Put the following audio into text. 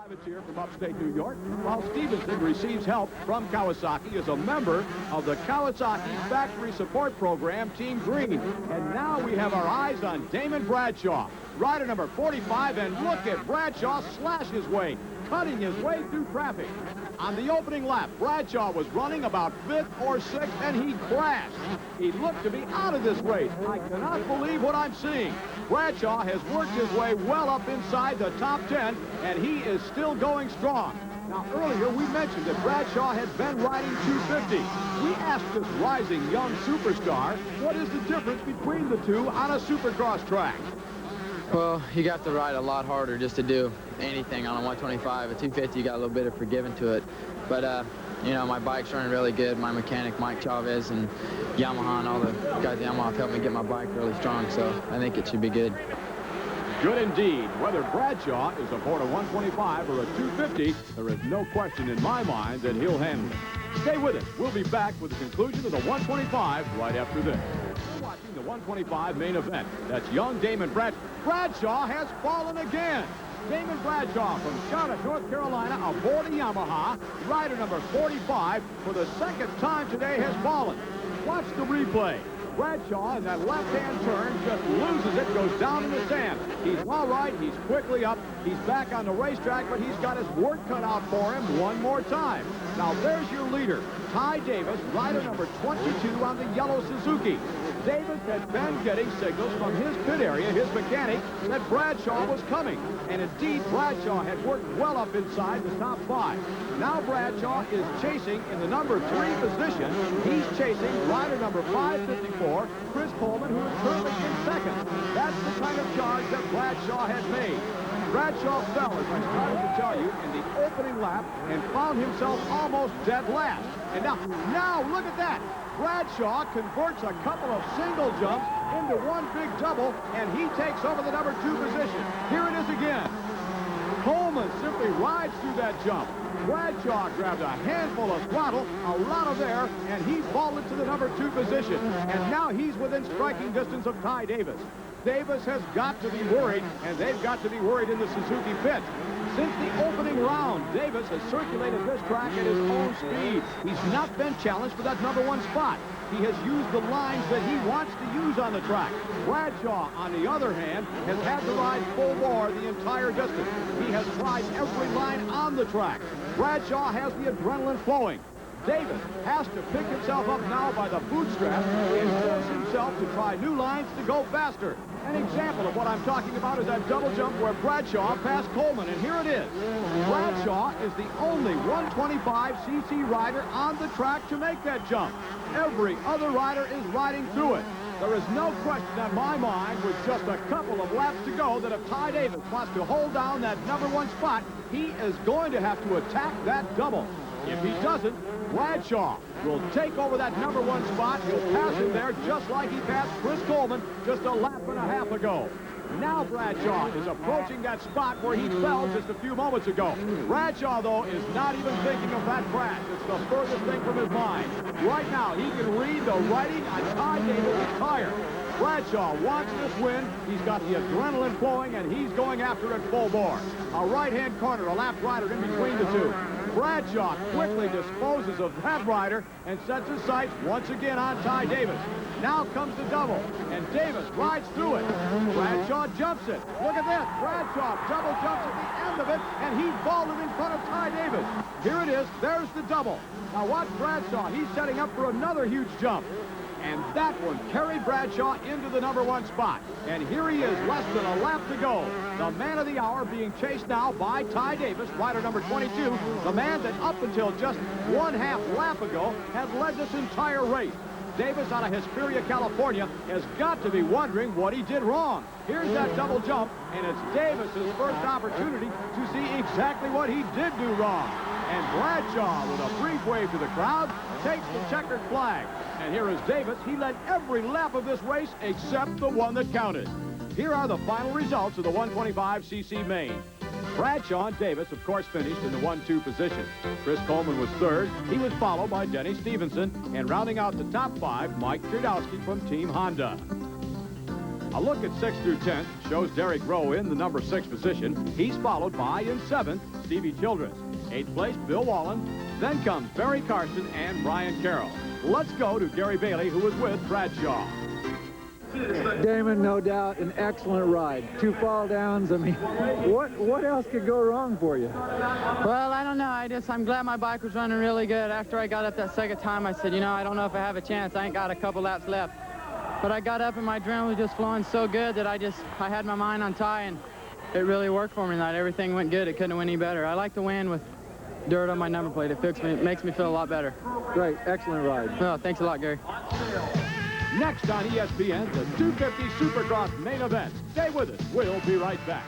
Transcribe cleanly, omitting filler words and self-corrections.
Privates here from upstate New York, while Stevenson receives help from Kawasaki as a member of the Kawasaki Factory Support Program, Team Green. And now we have our eyes on Damon Bradshaw, rider number 45, and look at Bradshaw slash his way, cutting his way through traffic. On the opening lap, Bradshaw was running about 5th or 6th, and he crashed. He looked to be out of this race. I cannot believe what I'm seeing. Bradshaw has worked his way well up inside the top 10, and he is still going strong. Now, earlier we mentioned that Bradshaw had been riding 250. We asked this rising young superstar, what is the difference between the two on a Supercross track? Well, you got to ride a lot harder just to do anything on a 125. A 250, you got a little bit of forgiving to it. But, you know, my bike's running really good. My mechanic, Mike Chavez, and Yamaha and all the guys at Yamaha helped me get my bike really strong, so I think it should be good. Good indeed. Whether Bradshaw is aboard a 125 or a 250, there is no question in my mind that he'll handle it. Stay with us. We'll be back with the conclusion of the 125 right after this. We're watching the 125 main event. That's young Damon Bradshaw. Bradshaw has fallen again. Damon Bradshaw from Charlotte, North Carolina, aboard a Yamaha. Rider number 45 for the second time today has fallen. Watch the replay. Bradshaw in that left-hand turn just loses it, goes down in the sand. He's all right. He's quickly up. He's back on the racetrack, but he's got his work cut out for him one more time. Now, there's your leader, Ty Davis, rider number 22 on the yellow Suzuki. Davis had been getting signals from his pit area, his mechanic, that Bradshaw was coming. And indeed, Bradshaw had worked well up inside the top 5. Now Bradshaw is chasing in the number 3 position. He's chasing rider number 554, Chris Coleman, who is currently in second. That's the kind of charge that Bradshaw had made. Bradshaw fell, as I started to tell you, in the opening lap and found himself almost dead last. And now look at that. Bradshaw converts a couple of single jumps into one big double, and he takes over the number 2 position. Here it is again. Coleman simply rides through that jump. Bradshaw grabbed a handful of throttle, a lot of air, and he vaulted to the number 2 position. And now he's within striking distance of Ty Davis. Davis has got to be worried, and they've got to be worried in the Suzuki pit. Since the opening round, Davis has circulated this track at his own speed. He's not been challenged for that number 1 spot. He has used the lines that he wants to use on the track. Bradshaw, on the other hand, has had to ride full bore the entire distance. He has tried every line on the track. Bradshaw has the adrenaline flowing. Davis has to pick himself up now by the bootstrap and force himself to try new lines to go faster. An example of what I'm talking about is that double jump where Bradshaw passed Coleman, and here it is. Bradshaw is the only 125cc rider on the track to make that jump. Every other rider is riding through it. There is no question in my mind, with just a couple of laps to go, that if Ty Davis wants to hold down that number 1 spot, he is going to have to attack that double. If he doesn't, Bradshaw will take over that number 1 spot. He'll pass him there just like he passed Chris Coleman just a lap and a half ago. Now Bradshaw is approaching that spot where he fell just a few moments ago. Bradshaw, though, is not even thinking of that crash. It's the furthest thing from his mind. Right now, he can read the writing on Ty Davis' tire. Bradshaw wants this win. He's got the adrenaline flowing, and he's going after it full bore. A right-hand corner, a lap rider in between the two. Bradshaw quickly disposes of that rider and sets his sights once again on Ty Davis. Now comes the double, and Davis rides through it. Bradshaw jumps it. Look at this. Bradshaw double jumps at the end of it, and he vaulted in front of Ty Davis. Here it is. There's the double. Now watch Bradshaw. He's setting up for another huge jump. And that one carried Bradshaw into the number 1 spot. And here he is, less than a lap to go. The man of the hour being chased now by Ty Davis, rider number 22, the man that up until just 1/2 lap ago had led this entire race. Davis out of Hesperia, California, has got to be wondering what he did wrong. Here's that double jump, and it's Davis's first opportunity to see exactly what he did do wrong. And Bradshaw, with a brief wave to the crowd, takes the checkered flag. And here is Davis. He led every lap of this race except the one that counted. Here are the final results of the 125cc main. Bradshaw and Davis, of course, finished in the 1-2 position. Chris Coleman was 3rd. He was followed by Denny Stevenson. And rounding out the top 5, Mike Kierdowski from Team Honda. A look at 6th through 10th shows Derek Rowe in the number 6 position. He's followed by, in 7th, Stevie Childress. 8th place, Bill Wallen. Then comes Barry Carson and Brian Carroll. Let's go to Gary Bailey, who was with Bradshaw. Damon, no doubt, an excellent ride. 2 fall downs. I mean, what else could go wrong for you? Well, I don't know. I'm glad my bike was running really good. After I got up that second time, I said, you know, I don't know if I have a chance. I ain't got a couple laps left. But I got up and my adrenaline was just flowing so good that I had my mind on tie, and it really worked for me tonight. Everything went good. It couldn't have went any better. I like to win with dirt on my number plate. It makes me feel a lot better. Great. Excellent ride. Oh, thanks a lot, Gary. Next on ESPN, the 250 Supercross main event. Stay with us. We'll be right back.